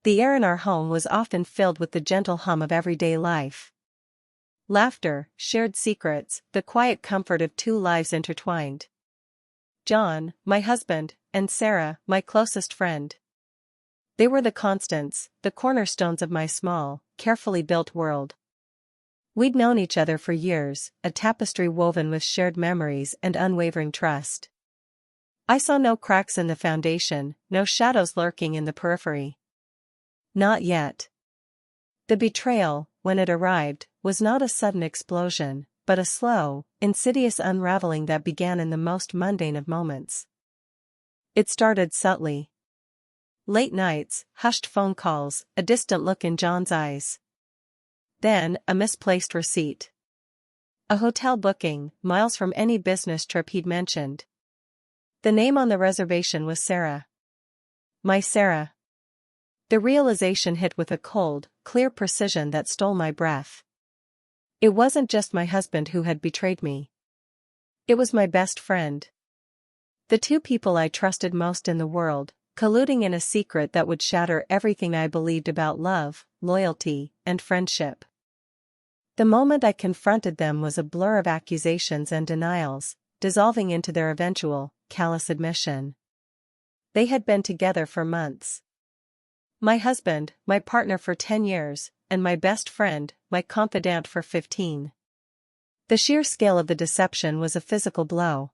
The air in our home was often filled with the gentle hum of everyday life. Laughter, shared secrets, the quiet comfort of two lives intertwined. John, my husband, and Sarah, my closest friend. They were the constants, the cornerstones of my small, carefully built world. We'd known each other for years, a tapestry woven with shared memories and unwavering trust. I saw no cracks in the foundation, no shadows lurking in the periphery. Not yet. The betrayal, when it arrived, was not a sudden explosion, but a slow, insidious unraveling that began in the most mundane of moments. It started subtly. Late nights, hushed phone calls, a distant look in John's eyes. Then, a misplaced receipt. A hotel booking, miles from any business trip he'd mentioned. The name on the reservation was Sarah. My Sarah. The realization hit with a cold, clear precision that stole my breath. It wasn't just my husband who had betrayed me. It was my best friend. The two people I trusted most in the world, colluding in a secret that would shatter everything I believed about love, loyalty, and friendship. The moment I confronted them was a blur of accusations and denials, dissolving into their eventual, callous admission. They had been together for months. My husband, my partner for 10 years, and my best friend, my confidant for 15. The sheer scale of the deception was a physical blow.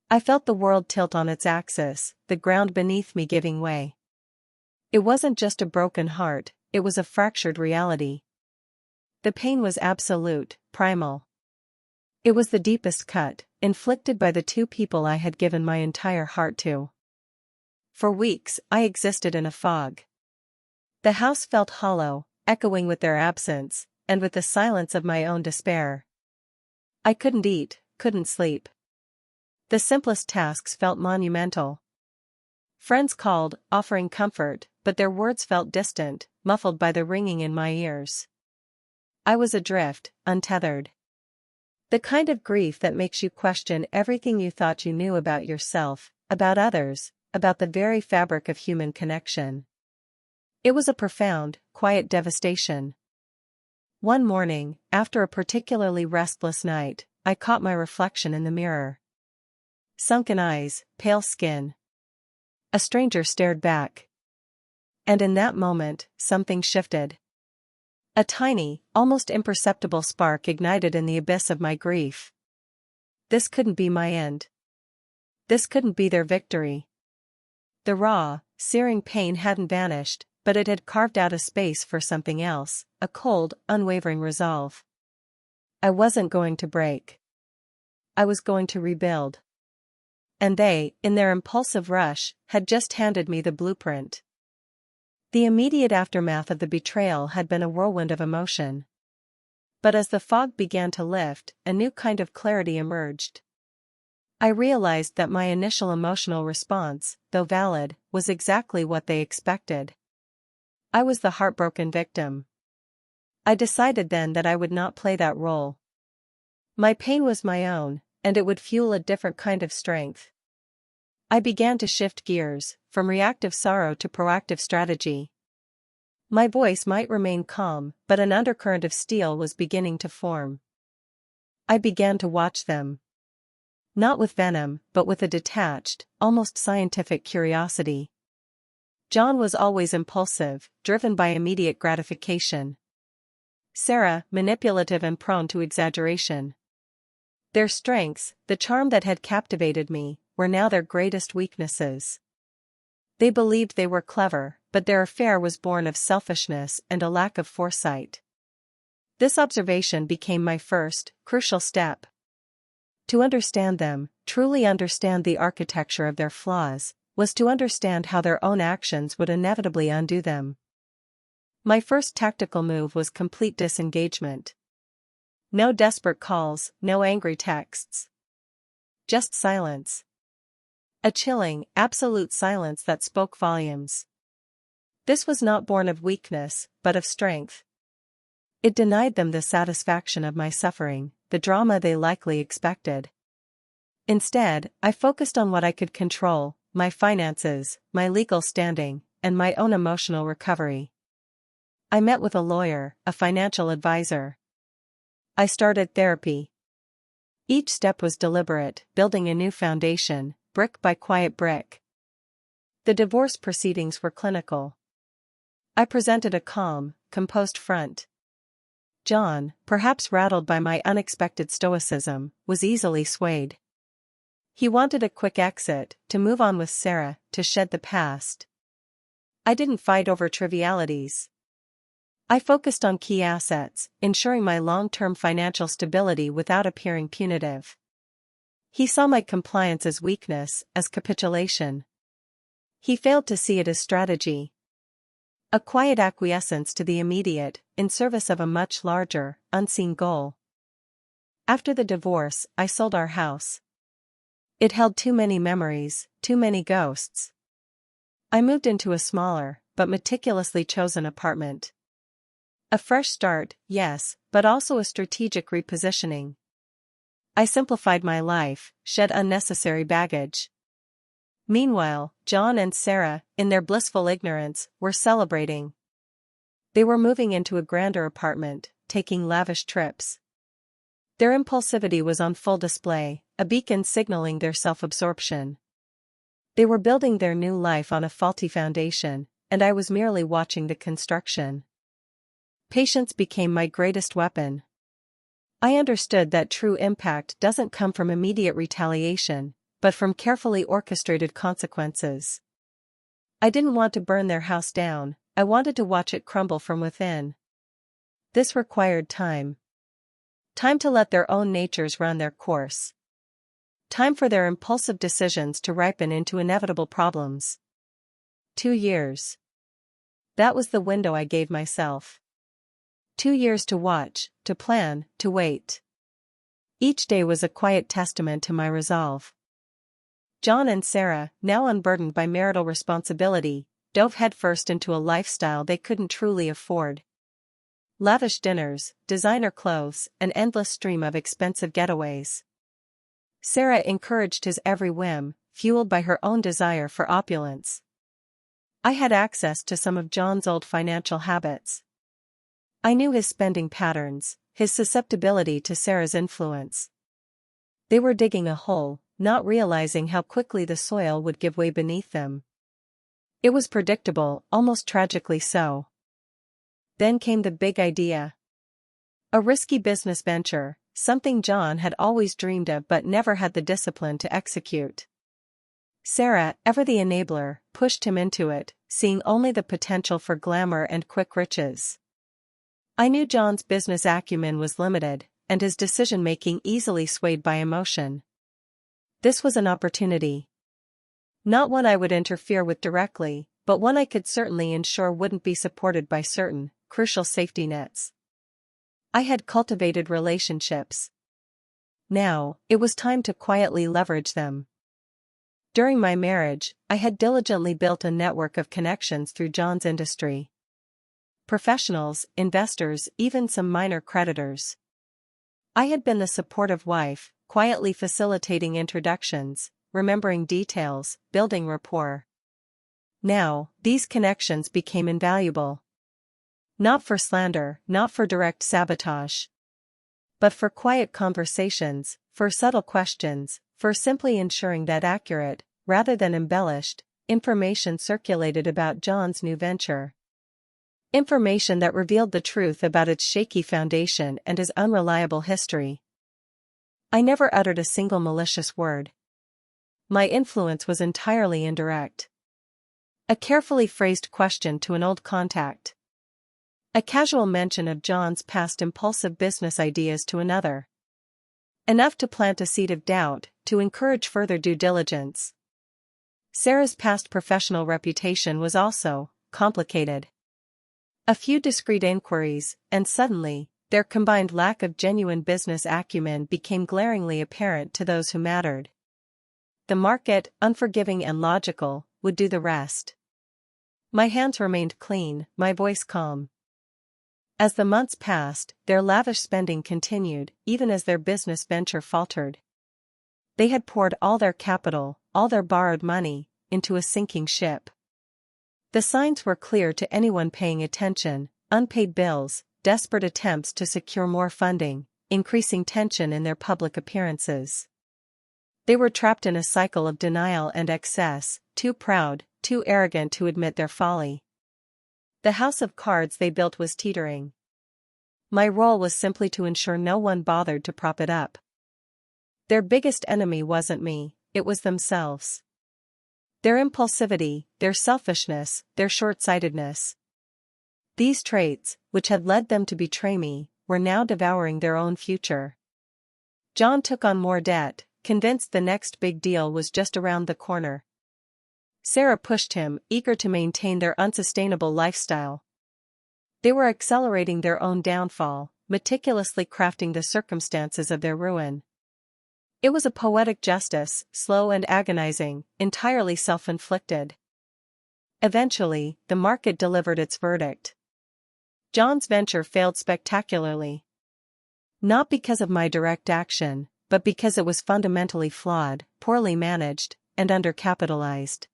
I felt the world tilt on its axis, the ground beneath me giving way. It wasn't just a broken heart, it was a fractured reality. The pain was absolute, primal. It was the deepest cut, inflicted by the two people I had given my entire heart to. For weeks, I existed in a fog. The house felt hollow, echoing with their absence, and with the silence of my own despair. I couldn't eat, couldn't sleep. The simplest tasks felt monumental. Friends called, offering comfort, but their words felt distant, muffled by the ringing in my ears. I was adrift, untethered. The kind of grief that makes you question everything you thought you knew about yourself, about others, about the very fabric of human connection. It was a profound, quiet devastation. One morning, after a particularly restless night, I caught my reflection in the mirror. Sunken eyes, pale skin. A stranger stared back. And in that moment, something shifted. A tiny, almost imperceptible spark ignited in the abyss of my grief. This couldn't be my end. This couldn't be their victory. The raw, searing pain hadn't vanished, but it had carved out a space for something else, a cold, unwavering resolve. I wasn't going to break. I was going to rebuild. And they, in their impulsive rush, had just handed me the blueprint. The immediate aftermath of the betrayal had been a whirlwind of emotion. But as the fog began to lift, a new kind of clarity emerged. I realized that my initial emotional response, though valid, was exactly what they expected. I was the heartbroken victim. I decided then that I would not play that role. My pain was my own, and it would fuel a different kind of strength. I began to shift gears, from reactive sorrow to proactive strategy. My voice might remain calm, but an undercurrent of steel was beginning to form. I began to watch them. Not with venom, but with a detached, almost scientific curiosity. John was always impulsive, driven by immediate gratification. Sarah, manipulative and prone to exaggeration. Their strengths, the charm that had captivated me, were now their greatest weaknesses. They believed they were clever, but their affair was born of selfishness and a lack of foresight. This observation became my first, crucial step. To understand them, truly understand the architecture of their flaws, was to understand how their own actions would inevitably undo them. My first tactical move was complete disengagement. No desperate calls, no angry texts. Just silence. A chilling, absolute silence that spoke volumes. This was not born of weakness, but of strength. It denied them the satisfaction of my suffering, the drama they likely expected. Instead, I focused on what I could control, my finances, my legal standing, and my own emotional recovery. I met with a lawyer, a financial advisor. I started therapy. Each step was deliberate, building a new foundation, brick by quiet brick. The divorce proceedings were clinical. I presented a calm, composed front. John, perhaps rattled by my unexpected stoicism, was easily swayed. He wanted a quick exit, to move on with Sarah, to shed the past. I didn't fight over trivialities. I focused on key assets, ensuring my long-term financial stability without appearing punitive. He saw my compliance as weakness, as capitulation. He failed to see it as strategy. A quiet acquiescence to the immediate, in service of a much larger, unseen goal. After the divorce, I sold our house. It held too many memories, too many ghosts. I moved into a smaller, but meticulously chosen apartment. A fresh start, yes, but also a strategic repositioning. I simplified my life, shed unnecessary baggage. Meanwhile, John and Sarah, in their blissful ignorance, were celebrating. They were moving into a grander apartment, taking lavish trips. Their impulsivity was on full display, a beacon signaling their self-absorption. They were building their new life on a faulty foundation, and I was merely watching the construction. Patience became my greatest weapon. I understood that true impact doesn't come from immediate retaliation, but from carefully orchestrated consequences. I didn't want to burn their house down, I wanted to watch it crumble from within. This required time. Time to let their own natures run their course. Time for their impulsive decisions to ripen into inevitable problems. 2 years. That was the window I gave myself. 2 years to watch, to plan, to wait. Each day was a quiet testament to my resolve. John and Sarah, now unburdened by marital responsibility, dove headfirst into a lifestyle they couldn't truly afford. Lavish dinners, designer clothes, an endless stream of expensive getaways. Sarah encouraged his every whim, fueled by her own desire for opulence. I had access to some of John's old financial habits. I knew his spending patterns, his susceptibility to Sarah's influence. They were digging a hole, not realizing how quickly the soil would give way beneath them. It was predictable, almost tragically so. Then came the big idea. A risky business venture, something John had always dreamed of but never had the discipline to execute. Sarah, ever the enabler, pushed him into it, seeing only the potential for glamour and quick riches. I knew John's business acumen was limited, and his decision-making easily swayed by emotion. This was an opportunity. Not one I would interfere with directly, but one I could certainly ensure wouldn't be supported by certain, crucial safety nets. I had cultivated relationships. Now, it was time to quietly leverage them. During my marriage, I had diligently built a network of connections through John's industry. Professionals, investors, even some minor creditors. I had been the supportive wife, quietly facilitating introductions, remembering details, building rapport. Now, these connections became invaluable. Not for slander, not for direct sabotage, but for quiet conversations, for subtle questions, for simply ensuring that accurate, rather than embellished, information circulated about John's new venture. Information that revealed the truth about its shaky foundation and his unreliable history. I never uttered a single malicious word. My influence was entirely indirect. A carefully phrased question to an old contact. A casual mention of John's past impulsive business ideas to another. Enough to plant a seed of doubt, to encourage further due diligence. Sarah's past professional reputation was also complicated. A few discreet inquiries, and suddenly, their combined lack of genuine business acumen became glaringly apparent to those who mattered. The market, unforgiving and logical, would do the rest. My hands remained clean, my voice calm. As the months passed, their lavish spending continued, even as their business venture faltered. They had poured all their capital, all their borrowed money, into a sinking ship. The signs were clear to anyone paying attention: unpaid bills, desperate attempts to secure more funding, increasing tension in their public appearances. They were trapped in a cycle of denial and excess, too proud, too arrogant to admit their folly. The house of cards they built was teetering. My role was simply to ensure no one bothered to prop it up. Their biggest enemy wasn't me, it was themselves. Their impulsivity, their selfishness, their short-sightedness. These traits, which had led them to betray me, were now devouring their own future. John took on more debt, convinced the next big deal was just around the corner. Sarah pushed him, eager to maintain their unsustainable lifestyle. They were accelerating their own downfall, meticulously crafting the circumstances of their ruin. It was a poetic justice, slow and agonizing, entirely self-inflicted. Eventually, the market delivered its verdict. John's venture failed spectacularly. Not because of my direct action, but because it was fundamentally flawed, poorly managed, and undercapitalized.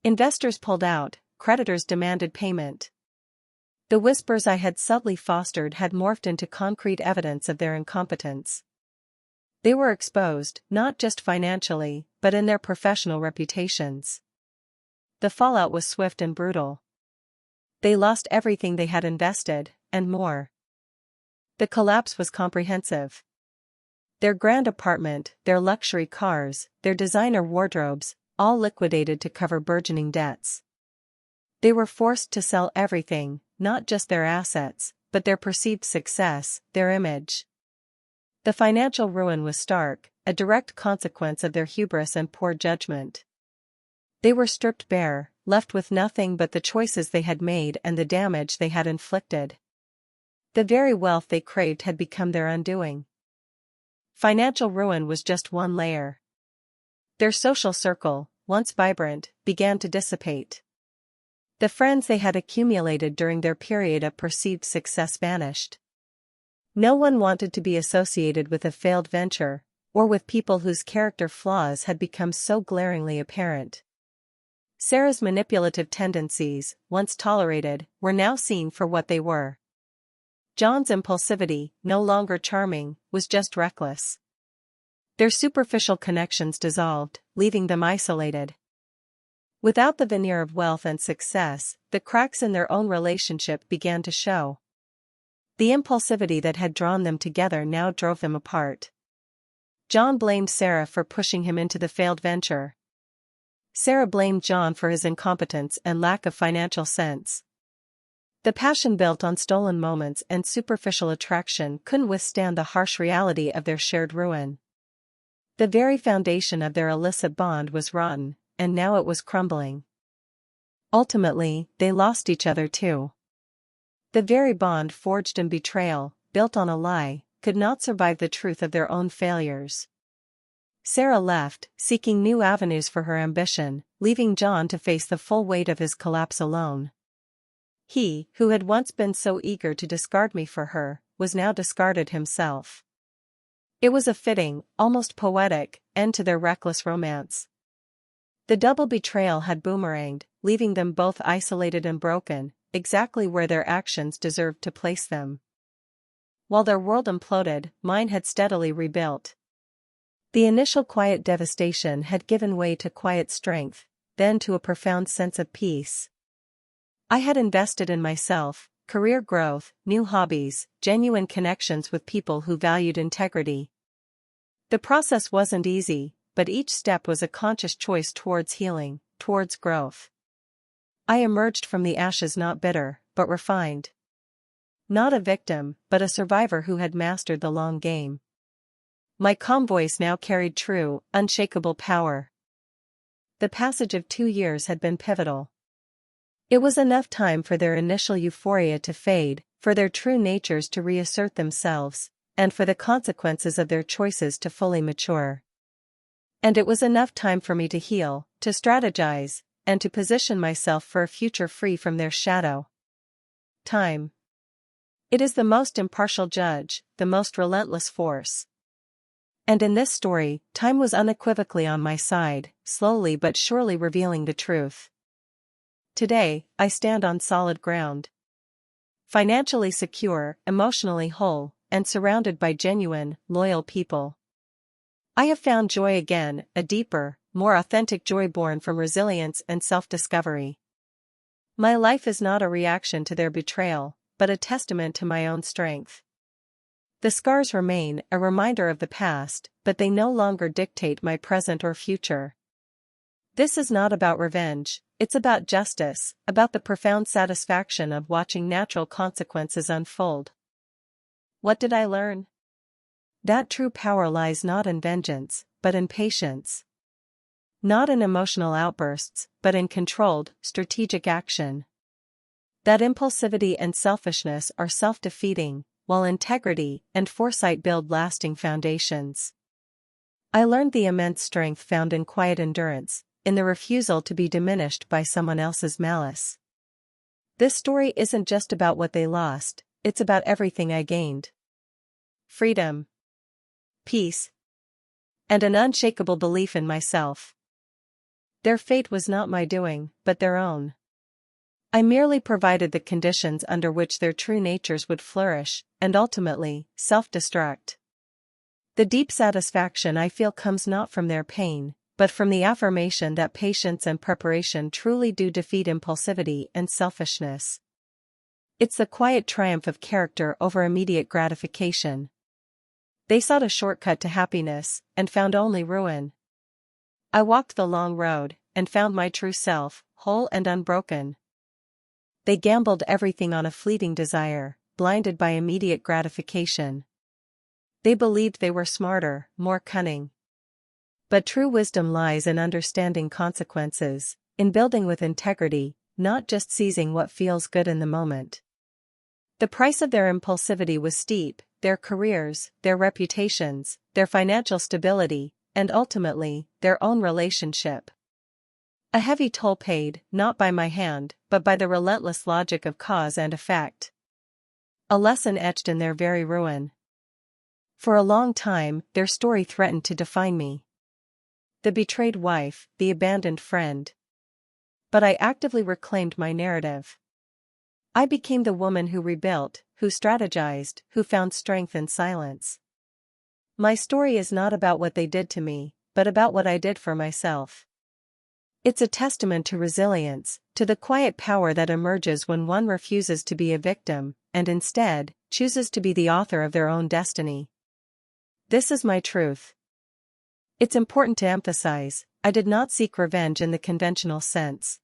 Investors pulled out, creditors demanded payment. The whispers I had subtly fostered had morphed into concrete evidence of their incompetence. They were exposed, not just financially, but in their professional reputations. The fallout was swift and brutal. They lost everything they had invested, and more. The collapse was comprehensive. Their grand apartment, their luxury cars, their designer wardrobes, all liquidated to cover burgeoning debts. They were forced to sell everything, not just their assets, but their perceived success, their image. The financial ruin was stark, a direct consequence of their hubris and poor judgment. They were stripped bare, left with nothing but the choices they had made and the damage they had inflicted. The very wealth they craved had become their undoing. Financial ruin was just one layer. Their social circle, once vibrant, began to dissipate. The friends they had accumulated during their period of perceived success vanished. No one wanted to be associated with a failed venture, or with people whose character flaws had become so glaringly apparent. Sarah's manipulative tendencies, once tolerated, were now seen for what they were. John's impulsivity, no longer charming, was just reckless. Their superficial connections dissolved, leaving them isolated. Without the veneer of wealth and success, the cracks in their own relationship began to show. The impulsivity that had drawn them together now drove them apart. John blamed Sarah for pushing him into the failed venture. Sarah blamed John for his incompetence and lack of financial sense. The passion built on stolen moments and superficial attraction couldn't withstand the harsh reality of their shared ruin. The very foundation of their illicit bond was rotten, and now it was crumbling. Ultimately, they lost each other too. The very bond forged in betrayal, built on a lie, could not survive the truth of their own failures. Sarah left, seeking new avenues for her ambition, leaving John to face the full weight of his collapse alone. He, who had once been so eager to discard me for her, was now discarded himself. It was a fitting, almost poetic, end to their reckless romance. The double betrayal had boomeranged, leaving them both isolated and broken, exactly where their actions deserved to place them. While their world imploded, mine had steadily rebuilt. The initial quiet devastation had given way to quiet strength, then to a profound sense of peace. I had invested in myself, career growth, new hobbies, genuine connections with people who valued integrity. The process wasn't easy, but each step was a conscious choice towards healing, towards growth. I emerged from the ashes not bitter, but refined. Not a victim, but a survivor who had mastered the long game. My calm voice now carried true, unshakable power. The passage of 2 years had been pivotal. It was enough time for their initial euphoria to fade, for their true natures to reassert themselves, and for the consequences of their choices to fully mature. And it was enough time for me to heal, to strategize, and to position myself for a future free from their shadow. Time. It is the most impartial judge, the most relentless force. And in this story, time was unequivocally on my side, slowly but surely revealing the truth. Today, I stand on solid ground. Financially secure, emotionally whole, and surrounded by genuine, loyal people. I have found joy again, a deeper, more authentic joy born from resilience and self-discovery. My life is not a reaction to their betrayal, but a testament to my own strength. The scars remain, a reminder of the past, but they no longer dictate my present or future. This is not about revenge, it's about justice, about the profound satisfaction of watching natural consequences unfold. What did I learn? That true power lies not in vengeance, but in patience. Not in emotional outbursts, but in controlled, strategic action. That impulsivity and selfishness are self-defeating, while integrity and foresight build lasting foundations. I learned the immense strength found in quiet endurance, in the refusal to be diminished by someone else's malice. This story isn't just about what they lost, it's about everything I gained. Freedom, peace, and an unshakable belief in myself. Their fate was not my doing, but their own. I merely provided the conditions under which their true natures would flourish, and ultimately, self-destruct. The deep satisfaction I feel comes not from their pain, but from the affirmation that patience and preparation truly do defeat impulsivity and selfishness. It's the quiet triumph of character over immediate gratification. They sought a shortcut to happiness, and found only ruin. I walked the long road, and found my true self, whole and unbroken. They gambled everything on a fleeting desire, blinded by immediate gratification. They believed they were smarter, more cunning. But true wisdom lies in understanding consequences, in building with integrity, not just seizing what feels good in the moment. The price of their impulsivity was steep, their careers, their reputations, their financial stability, and ultimately, their own relationship. A heavy toll paid, not by my hand, but by the relentless logic of cause and effect. A lesson etched in their very ruin. For a long time, their story threatened to define me. The betrayed wife, the abandoned friend. But I actively reclaimed my narrative. I became the woman who rebuilt, who strategized, who found strength in silence. My story is not about what they did to me, but about what I did for myself. It's a testament to resilience, to the quiet power that emerges when one refuses to be a victim, and instead, chooses to be the author of their own destiny. This is my truth. It's important to emphasize, I did not seek revenge in the conventional sense.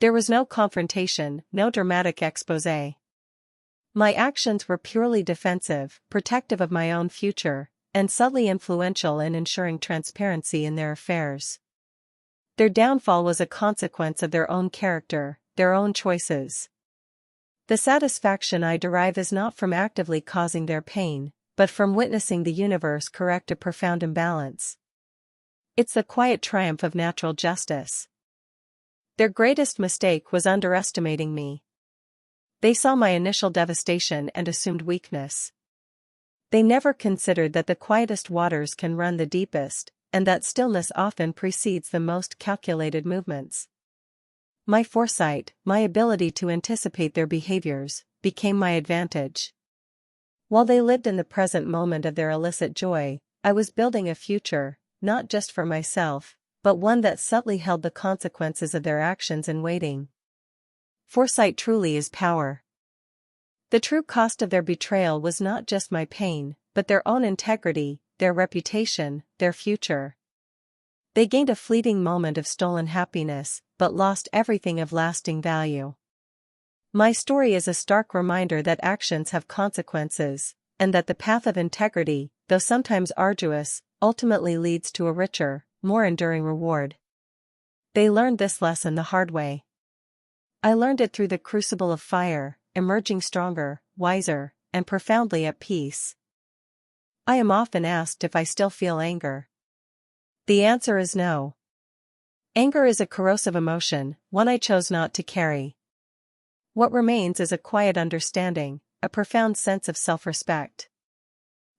There was no confrontation, no dramatic exposé. My actions were purely defensive, protective of my own future, and subtly influential in ensuring transparency in their affairs. Their downfall was a consequence of their own character, their own choices. The satisfaction I derive is not from actively causing their pain, but from witnessing the universe correct a profound imbalance. It's the quiet triumph of natural justice. Their greatest mistake was underestimating me. They saw my initial devastation and assumed weakness. They never considered that the quietest waters can run the deepest, and that stillness often precedes the most calculated movements. My foresight, my ability to anticipate their behaviors, became my advantage. While they lived in the present moment of their illicit joy, I was building a future, not just for myself, but one that subtly held the consequences of their actions in waiting. Foresight truly is power. The true cost of their betrayal was not just my pain, but their own integrity, their reputation, their future. They gained a fleeting moment of stolen happiness, but lost everything of lasting value. My story is a stark reminder that actions have consequences, and that the path of integrity, though sometimes arduous, ultimately leads to a richer, more enduring reward. They learned this lesson the hard way. I learned it through the crucible of fire, emerging stronger, wiser, and profoundly at peace. I am often asked if I still feel anger. The answer is no. Anger is a corrosive emotion, one I chose not to carry. What remains is a quiet understanding, a profound sense of self-respect.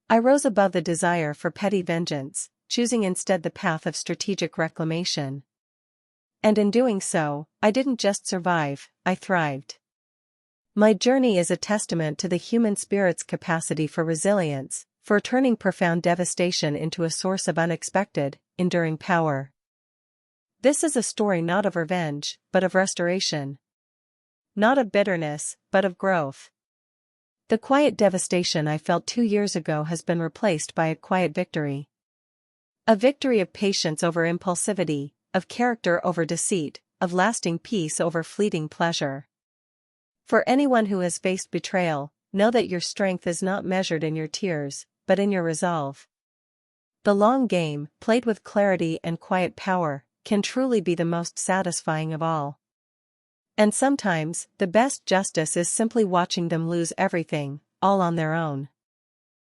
I rose above the desire for petty vengeance, choosing instead the path of strategic reclamation. And in doing so, I didn't just survive, I thrived. My journey is a testament to the human spirit's capacity for resilience, for turning profound devastation into a source of unexpected, enduring power. This is a story not of revenge, but of restoration. Not of bitterness, but of growth. The quiet devastation I felt 2 years ago has been replaced by a quiet victory. A victory of patience over impulsivity, of character over deceit, of lasting peace over fleeting pleasure. For anyone who has faced betrayal, know that your strength is not measured in your tears, but in your resolve. The long game, played with clarity and quiet power, can truly be the most satisfying of all. And sometimes, the best justice is simply watching them lose everything, all on their own.